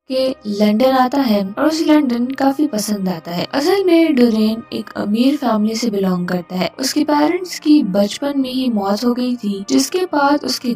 के लंदन आता है और उसे लंदन काफी पसंद आता है। असल में डोरेन एक अमीर फैमिली से बिलोंग करता है। उसके पेरेंट्स की बचपन में ही मौत हो गई थी, जिसके बाद उसके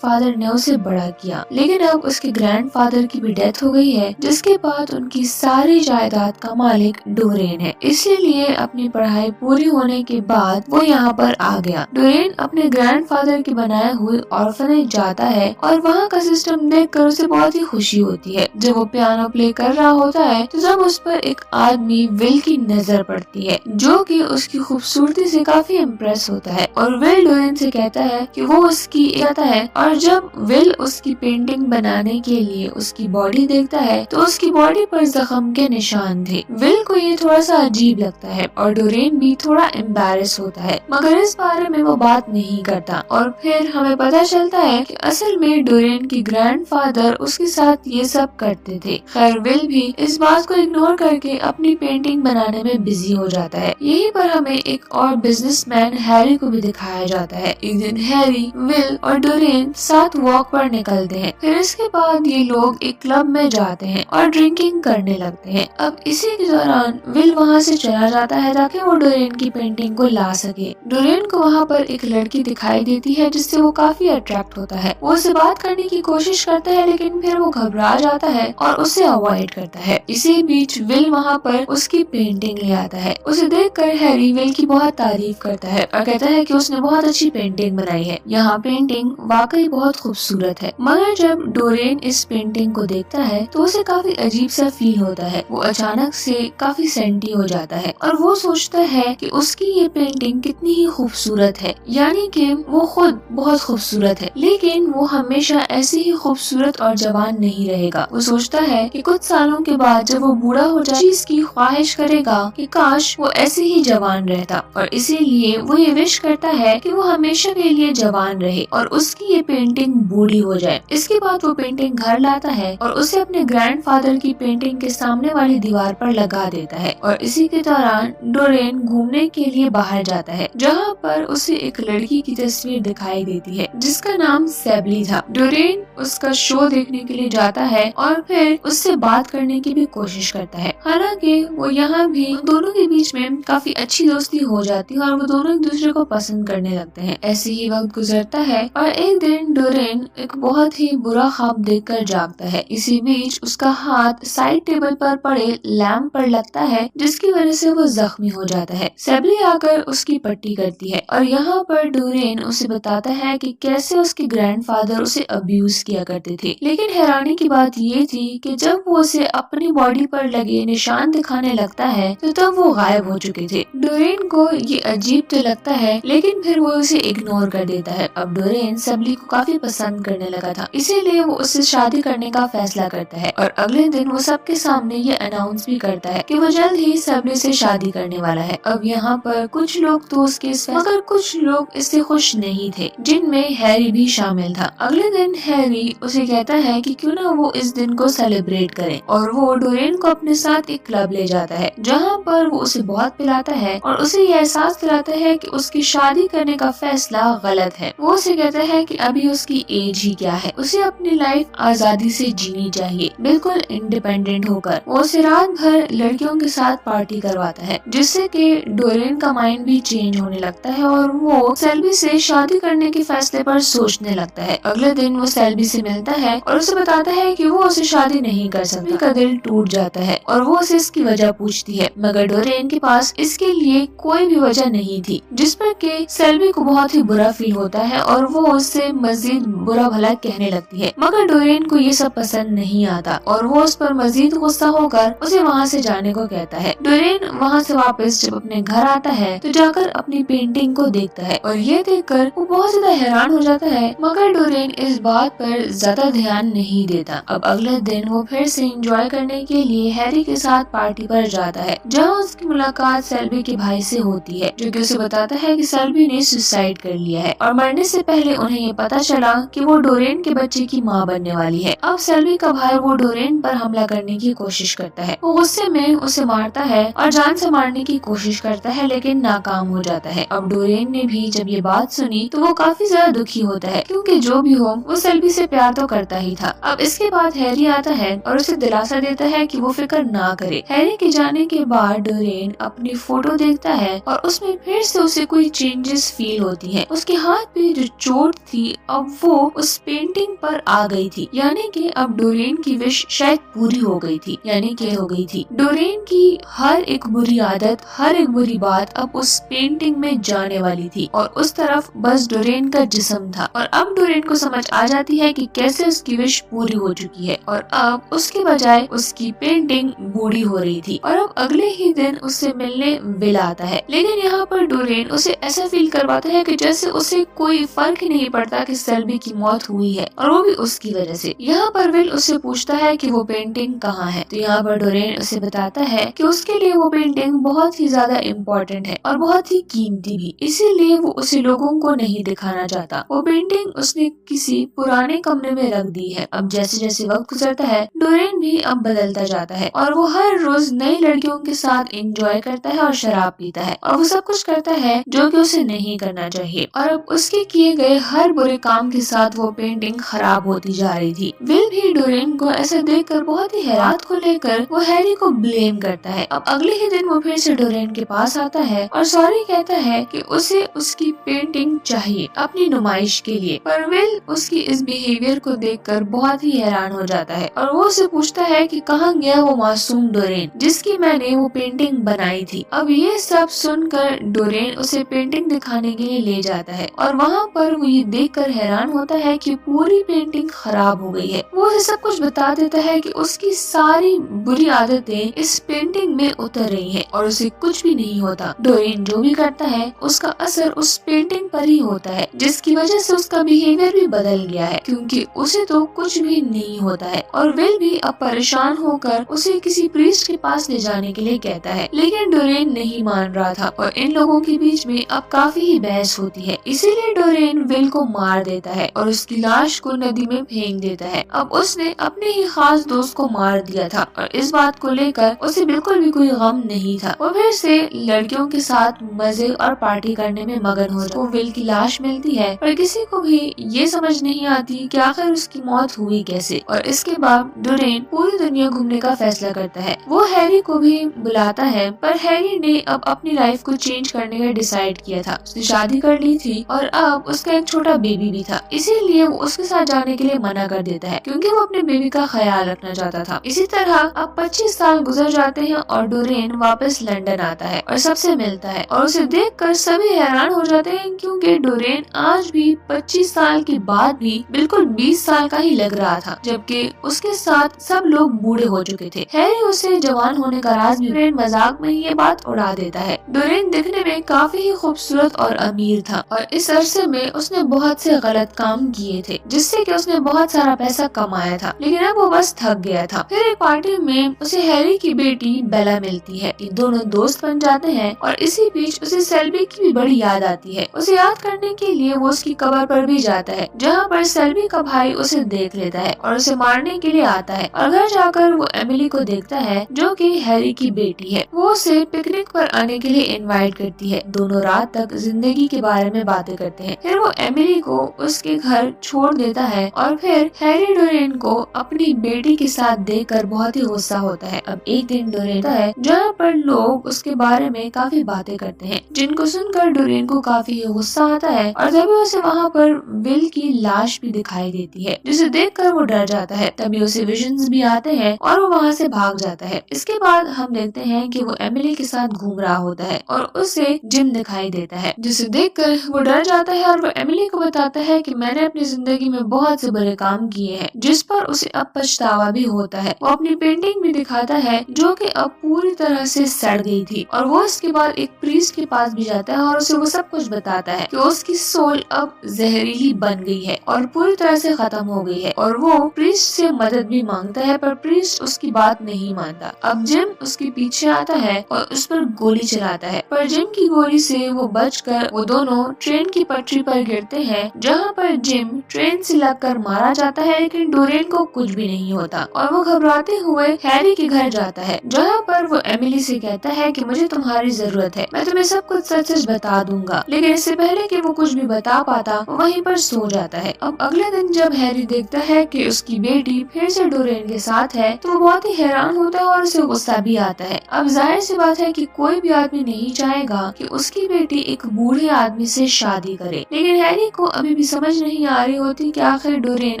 फादर ने उसे बड़ा किया, लेकिन अब उसके ग्रैंडफादर की भी डेथ हो गई है, जिसके बाद उनकी सारी जायदाद का मालिक डोरेन है। इसीलिए अपनी पढ़ाई पूरी होने के बाद वो यहाँ पर आ गया। डोरेन अपने ग्रैंडफादर के बनाए हुए ऑर्फनेज जाता है और वहाँ का सिस्टम देखकर उसे बहुत ही खुशी होती है। जब वो पियानो प्ले कर रहा होता है तो तब उस पर एक आदमी विल की नजर पड़ती है, जो कि उसकी खूबसूरती से काफी इम्प्रेस होता है और विल डोरेन से कहता है कि वो उसकी जाता है। और जब विल उसकी पेंटिंग बनाने के लिए उसकी बॉडी देखता है तो उसकी बॉडी पर जख्म के निशान थे। विल को ये थोड़ा सा अजीब लगता है और डोरेन भी थोड़ा एम्बैरेस होता है, मगर इस बारे में वो बात नहीं करता। और फिर हमें पता चलता है कि असल में डोरेन की ग्रैंडफादर उसके साथ ये सब करते थे। खैर विल भी इस बात को इग्नोर करके अपनी पेंटिंग बनाने में बिजी हो जाता है। यहीं पर हमें एक और बिजनेसमैन हैरी को भी दिखाया जाता है। एक दिन हैरी, विल और डोरेन साथ वॉक पर निकलते हैं। फिर इसके बाद ये लोग एक क्लब में जाते हैं और ड्रिंकिंग करने लगते हैं। अब इसी के दौरान विल वहाँ से चला जाता है ताकि वो डोरेन की पेंटिंग को ला सके। डोरेन को वहाँ पर एक लड़की दिखाई देती है जिससे वो काफी अट्रैक्ट होता है। वो उससे बात करने की कोशिश करता है, लेकिन फिर वो घबरा जाता है और उसे अवॉइड करता है। इसी बीच विल वहाँ पर उसकी पेंटिंग ले आता है। उसे देखकर हैरी विल की बहुत तारीफ करता है और कहता है कि उसने बहुत अच्छी पेंटिंग बनाई है। यहाँ पेंटिंग वाकई बहुत खूबसूरत है। मगर जब डोरेन इस पेंटिंग को देखता है तो उसे काफी अजीब सा फील होता है। वो अचानक से काफी सेंटी हो जाता है और वो सोचता है कि उसकी ये पेंटिंग कितनी ही खूबसूरत है, यानी कि वो खुद बहुत खूबसूरत है, लेकिन वो हमेशा ऐसे ही खूबसूरत और जवान नहीं रहेगा। वो सोचता है कि कुछ सालों के बाद जब वो बूढ़ा हो जाए, चीज की ख्वाहिश करेगा कि काश वो ऐसे ही जवान रहता, और इसीलिए वो ये विश करता है कि वो हमेशा के लिए जवान रहे और उसकी ये पेंटिंग बूढ़ी हो जाए। इसके बाद वो पेंटिंग घर लाता है और उसे अपने ग्रैंडफादर की पेंटिंग के सामने वाली दीवार पर लगा देता है। और इसी के दौरान डोरेन घूमने के लिए बाहर जाता है, जहाँ पर उसे एक लड़की की तस्वीर दिखाई देती है जिसका नाम सेबली था। डोरेन उसका शो देखने के लिए जाता है और फिर उससे बात करने की भी कोशिश करता है। हालांकि वो यहाँ भी दोनों के बीच में काफी अच्छी दोस्ती हो जाती है और वो दोनों एक दूसरे को पसंद करने लगते हैं। ऐसे ही वक्त गुजरता है और एक दिन डोरेन एक बहुत ही बुरा ख्वाब देखकर जागता है। इसी बीच उसका हाथ साइड टेबल पर पड़े लैंप पर लगता है, जिसकी वजह से वो जख्मी हो जाता है। सेबली आकर उसकी पट्टी करती है और यहाँ पर डोरेन उसे बताता है कि कैसे उसके ग्रैंडफादर उसे अब्यूज किया करते थे। लेकिन हैरानी की बात ये थी कि जब वो उसे अपनी बॉडी पर लगे निशान दिखाने लगता है तो तब वो गायब हो चुके थे। डोरेन को ये अजीब तो लगता है, लेकिन फिर वो उसे इग्नोर कर देता है। अब डोरेन सेबली को काफी पसंद करने लगा था, इसीलिए वो उससे शादी करने का फैसला करता है और अगले दिन वो सबके सामने ये अनाउंस भी करता है कि वो जल्द ही सेबली से शादी करने वाला है। अब यहाँ पर कुछ लोग तो उसके मगर कुछ लोग इससे खुश नहीं थे, जिनमें हैरी भी शामिल था। अगले दिन हैरी उसे कहता है कि क्यों ना वो इस दिन को सेलिब्रेट करें, और वो डोरेन को अपने साथ एक क्लब ले जाता है, जहाँ पर वो उसे बहुत पिलाता है और उसे ये एहसास दिलाता है कि उसकी शादी करने का फैसला गलत है। वो उसे कहता है कि अभी उसकी एज ही क्या है, उसे अपनी लाइफ आजादी से जीनी चाहिए, बिल्कुल इंडिपेंडेंट होकर। वो उसे रात भर लड़कियों के साथ पार्टी करवाता है, जिससे कि डोरेन का माइंड भी चेंज होने लगता है और वो सेल्बी से शादी करने के फैसले पर सोचने लगता है। अगले दिन वो सेल्बी से मिलता है और उसे बताता है कि वो उसे शादी नहीं कर सकता। उसका दिल टूट जाता है और वो उसे इसकी वजह पूछती है, मगर डोरेन के पास इसके लिए कोई भी वजह नहीं थी, जिस पर कि सेल्बी को बहुत ही बुरा फील होता है और वो उससे मजीद बुरा भला कहने लगती है। मगर डोरेन को ये सब पसंद नहीं आता और वो उस पर मजीद गुस्सा होकर उसे वहाँ से जाने को कहता है। डोरेन वहाँ से वापस जब अपने घर आता है तो जाकर अपनी पेंटिंग को देखता है और ये देखकर वो बहुत ज्यादा हैरान हो जाता है, मगर डोरेन इस बात पर ज्यादा ध्यान नहीं देता। अब अगले दिन वो फिर से एंजॉय करने के लिए हैरी के साथ पार्टी पर जाता है, जहाँ उसकी मुलाकात सेल्बी के भाई से होती है, जो कि उसे बताता है कि सेल्बी ने सुसाइड कर लिया है और मरने से पहले उन्हें ये पता चला कि वो डोरेन के बच्चे की माँ बनने वाली है। अब सेल्वी का भाई वो डोरेन पर हमला करने की कोशिश करता है। वो गुस्से में उसे मारता है और जान से मारने की कोशिश करता है, लेकिन नाकाम हो जाता है। अब डोरेन ने भी जब ये बात सुनी तो वो काफी ज्यादा दुखी होता है, क्योंकि जो भी हो वो सेल्वी से प्यार तो करता ही था। अब इसके बाद हैरी आता है और उसे दिलासा देता है कि वो फिक्र ना करे। हैरी के जाने के बाद डोरेन अपनी फोटो देखता है और उसमें फिर से उसे कोई चेंजेस फील होती है। उसके हाथ पे जो चोट थी अब वो उस पेंटिंग पर आ गई थी, यानी कि अब डोरेन की विश शायद पूरी हो गई थी, यानी कि हो गई थी। डोरेन की हर एक बुरी आदत, हर एक बुरी बात अब उस पेंटिंग में जाने वाली थी और उस तरफ बस डोरेन का जिस्म था। और अब डोरेन को समझ आ जाती है कि कैसे उसकी विश पूरी हो चुकी है और अब उसके बजाय उसकी पेंटिंग बूढ़ी हो रही थी। और अब अगले ही दिन उससे मिलने विल आता है, लेकिन यहाँ पर डोरेन उसे ऐसा फील करवाता है कि जैसे उसे कोई फर्क ही नहीं पड़ता कि सेल्वी की मौत हुई है, और वो भी उसकी वजह से। यहाँ पर विल उससे पूछता है कि वो पेंटिंग कहाँ है, तो यहाँ पर डोरेन उसे बताता है कि उसके लिए वो पेंटिंग बहुत ही ज्यादा इम्पोर्टेंट है और बहुत ही कीमती भी, इसीलिए वो उसे लोगों को नहीं दिखाना चाहता। वो पेंटिंग उसने किसी पुराने कमरे में रख दी है। अब जैसे जैसे वक्त गुजरता है डोरेन भी अब बदलता जाता है और वो हर रोज नई लड़कियों के साथ एंजॉय करता है और शराब पीता है और वो सब कुछ करता है जो कि उसे नहीं करना चाहिए। और अब उसके किए गए हर बुरे काम के साथ वो पेंटिंग खराब होती जा रही थी। विल भी डोरेन को ऐसा देखकर बहुत ही हैरात को लेकर वो हैरी को ब्लेम करता है। अब अगले ही दिन वो फिर से डोरेन के पास आता है और सॉरी कहता है कि उसे उसकी पेंटिंग चाहिए अपनी नुमाइश के लिए, पर विल उसकी इस बिहेवियर को देखकर बहुत ही हैरान हो जाता है और वो उसे पूछता है कि कहाँ गया वो मासूम डोरेन जिसकी मैंने वो पेंटिंग बनाई थी। अब ये सब सुनकर डोरेन उसे पेंटिंग दिखाने के लिए ले जाता है और वहाँ पर वो ये देखकर हैरान होता है कि पूरी पेंटिंग खराब हो गई है। वो उसे सब कुछ बता देता है कि उसकी सारी बुरी आदतें इस पेंटिंग में उतर रही हैं और उसे कुछ भी नहीं होता। डोरेन जो भी करता है उसका असर उस पेंटिंग पर ही होता है, जिसकी वजह से उसका बिहेवियर भी बदल गया है, क्योंकि उसे तो कुछ भी नहीं होता है। और विल भी अब परेशान होकर उसे किसी प्रीस्ट के पास ले जाने के लिए कहता है, लेकिन डोरेन नहीं मान रहा था और इन लोगों के बीच में अब काफी ही बहस होती है। इसीलिए डोरेन विल को मार देता है और उसकी लाश को नदी में फेंक देता है। अब उसने अपने ही खास दोस्त को मार दिया था और इस बात को लेकर उसे बिल्कुल भी कोई गम नहीं था। वो फिर से लड़कियों के साथ मजे और पार्टी करने में मगन हो जाता है। विल की लाश मिलती है और किसी को भी ये समझ नहीं आती कि आखिर उसकी मौत हुई कैसे। और इसके बाद डोरेन पूरी दुनिया घूमने का फैसला करता है। वो हैरी को भी बुलाता है, पर हैरी ने अब अपनी लाइफ को चेंज करने का डिसाइड किया था। उसने शादी कर ली थी और अब उसका एक छोटा बेबी भी था, इसीलिए वो उसके साथ जाने के लिए मना कर देता है, क्योंकि वो अपने बेबी का ख्याल रखना चाहता था। इसी तरह अब 25 साल गुजर जाते हैं और डोरेन वापस लंदन आता है और सबसे मिलता है और उसे देखकर सभी हैरान हो जाते हैं, क्योंकि डोरेन आज भी 25 साल के बाद भी बिल्कुल 20 साल का ही लग रहा था, जबकि उसके साथ सब लोग बूढ़े हो चुके थे। हैरी उसे जवान होने का राज भी डोरेन मजाक में ये बात उड़ा देता है। डोरेन दिखने में काफी ही खूबसूरत और अमीर था और इस अरसे में उसने बहुत से गलत काम किए थे, जिससे कि उसने बहुत सारा पैसा कमाया था, लेकिन अब वो बस थक गया था। फिर एक पार्टी में उसे हैरी की बेटी बेला मिलती है। ये दोनों दोस्त बन जाते हैं और इसी बीच उसे सेल्वी की भी बड़ी याद आती है। उसे याद करने के लिए वो उसकी कब्र पर भी जाता है, जहाँ पर सेल्वी का भाई उसे देख लेता है और उसे मारने के लिए आता है। और घर जाकर वो एमिली को देखता है, जो कि हैरी की बेटी है। वो उसे पिकनिक पर आने के लिए इनवाइट करती है। दोनों रात तक जिंदगी के बारे में बातें करते हैं। फिर वो एमिली को उसके घर छोड़ देता है और फिर हैरी डोरेन को अपनी बेटी के साथ देखकर बहुत ही गुस्सा होता है। अब एक दिन डोरेन है जहाँ पर लोग उसके बारे में काफी बातें करते हैं, जिनको सुनकर डोरेन को काफी गुस्सा आता है और तभी उसे वहाँ पर विल की लाश भी दिखाई देती है, जिसे देखकर वो डर जाता है। तभी उसे विजन्स भी आते हैं और वो वहाँ से भाग जाता है। इसके बाद हम देखते हैं कि वो एमिली के साथ घूम रहा होता है और उसे जिम दिखाई देता है, जिसे देखकर वो डर जाता है और वो एमिली को बताता है कि मैंने अपनी जिंदगी में बहुत से बुरे काम किए हैं, जिस पर उसे अब पछतावा भी होता है। वो अपनी पेंटिंग भी दिखाता है, जो कि अब पूरी तरह से सड़ गई थी, और वो इसके बाद एक प्रीस्ट के पास भी जाता है और उसे वो सब कुछ बताता है कि उसकी सोल अब जहरीली बन गई है और पूरी तरह से खत्म हो गई है। और वो प्रीस्ट से मदद भी मांगता है, पर प्रीस्ट उसकी बात नहीं मानता। अब जिम उसके पीछे आता है और उस पर गोली चलाता है, पर जिम की गोली से वो बचकर वो दोनों ट्रेन की पटरी पर गिरते हैं, जहाँ पर जिम ट्रेन से लगकर मारा जाता है, लेकिन डोरेन को कुछ भी नहीं होता और वो घबराते हुए हैरी के घर जाता है, जहाँ पर वो एमिली से कहता है कि मुझे तुम्हारी जरूरत है, मैं तुम्हें सब कुछ सच सच बता दूंगा। लेकिन इससे पहले कि वो कुछ भी बता पाता वो वहीं पर सो जाता है। अब अगले दिन जब हैरी देखता है कि उसकी बेटी फिर से डोरेन के साथ है तो वो बहुत ही हैरान होता है और उसे गुस्सा भी आता है। अब जाहिर सी बात है कि कोई भी आदमी नहीं चाहेगा कि उसकी बेटी एक बूढ़े आदमी से शादी करे, लेकिन हैरी को अभी भी समझ नहीं आ रही होती कि आखिर डोरेन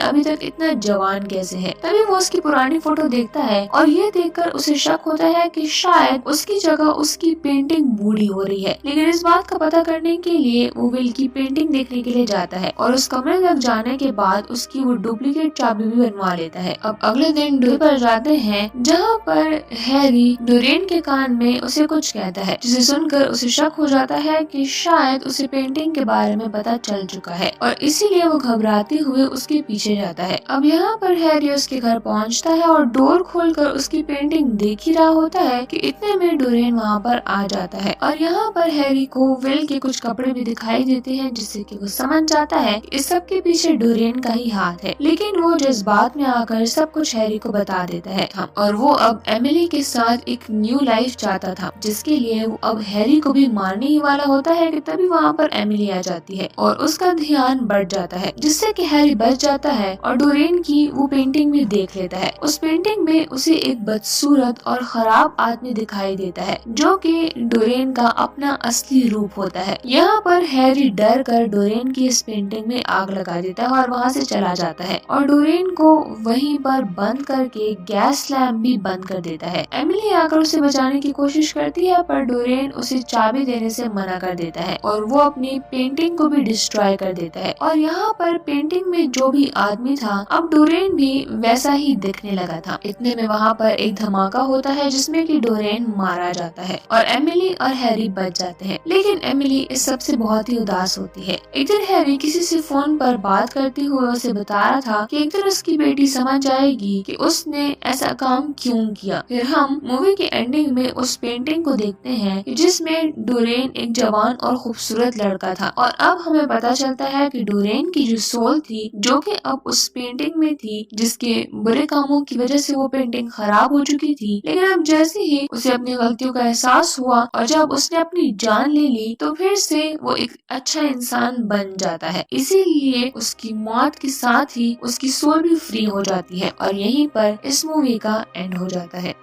अभी तक इतना जवान कैसे है। तभी वो उसकी पुरानी फोटो देखता है और ये देखकर उसे शक होता है कि शायद उसकी जगह उसकी पेंटिंग बूढ़ी हो रही है। लेकिन इस बात का पता करने के लिए वो विल की पेंटिंग देखने के लिए जाता है और उस कमरे तक जाने के बाद उसकी वो डुप्लीकेट चाबी भी बनवा लेता है। अब अगले दिन डोर पर जाते हैं, जहाँ पर हैरी डोरेन के कान में उसे कुछ कहता है, जिसे सुनकर उसे शक हो जाता है कि शायद उसे पेंटिंग के बारे में पता चल चुका है और इसीलिए वो घबराते हुए उसके पीछे जाता है। अब यहाँ पर हैरी उसके घर पहुँचता है और डोर खोलकर उसकी पेंटिंग देख ही रहा होता है कि इतने में डोरेन वहाँ पर आ जाता है और यहाँ पर हैरी को विल के कुछ कपड़े भी दिखाई देते हैं, जिससे कि वो समझ जाता है कि इस सब के पीछे डोरेन का ही हाथ है। लेकिन वो जज्बात में आकर सब कुछ हैरी को बता देता है और वो अब एमिली के साथ एक न्यू लाइफ चाहता था, जिसके लिए वो अब हैरी को भी मारने ही वाला होता है कि तभी वहाँ पर एमिली आ जाती है और उसका ध्यान बढ़ जाता है, जिससे कि हैरी बच जाता है और डोरेन की वो पेंटिंग भी देख लेता है। उस पेंटिंग में उसे एक बदसूरत और खराब आदमी दिखाई देता है, जो कि डोरेन का अपना असली रूप होता है। यहाँ पर हैरी डर कर डोरेन की इस पेंटिंग में आग लगा देता है और वहाँ से चला जाता है और डोरेन को वहीं पर बंद करके गैस लैम्प भी बंद कर देता है। एमिली आकर उसे बचाने की कोशिश करती है, पर डोरेन उसे चाबी देने से मना कर देता है और वो अपनी पेंटिंग को भी डिस्ट्रॉय कर देता है। और यहाँ पर पेंटिंग में जो भी आदमी था, अब डोरेन भी वैसा ही दिखने लगा था। इतने में वहाँ पर एक धमाका होता है जिसमें कि डोरेन मारा जाता है और एमिली और हैरी बच जाते हैं। लेकिन एमिली इस सब से बहुत ही उदास होती है। एक दिन हैरी किसी से फोन पर बात करते हुए उसे बता रहा था कि एक दिन उसकी बेटी समझ जाएगी कि उसने ऐसा काम क्यों किया। फिर हम मूवी के एंडिंग में उस पेंटिंग को देखते हैं जिसमें डोरेन एक जवान और खूबसूरत लड़का था और अब हमें पता चलता है कि डोरेन की जो सोल थी, जो कि अब उस पेंटिंग में थी, जिसके बुरे कामों की वजह से वो पेंटिंग खराब हो चुकी थी, लेकिन अब जैसे ही उसे अपनी गलतियों का एहसास हुआ और जब उसने अपनी जान ले ली तो फिर से वो एक अच्छा इंसान बन जाता है। इसीलिए उसकी मौत के साथ ही उसकी सोल भी फ्री हो जाती है और यहीं पर इस मूवी का एंड हो जाता है।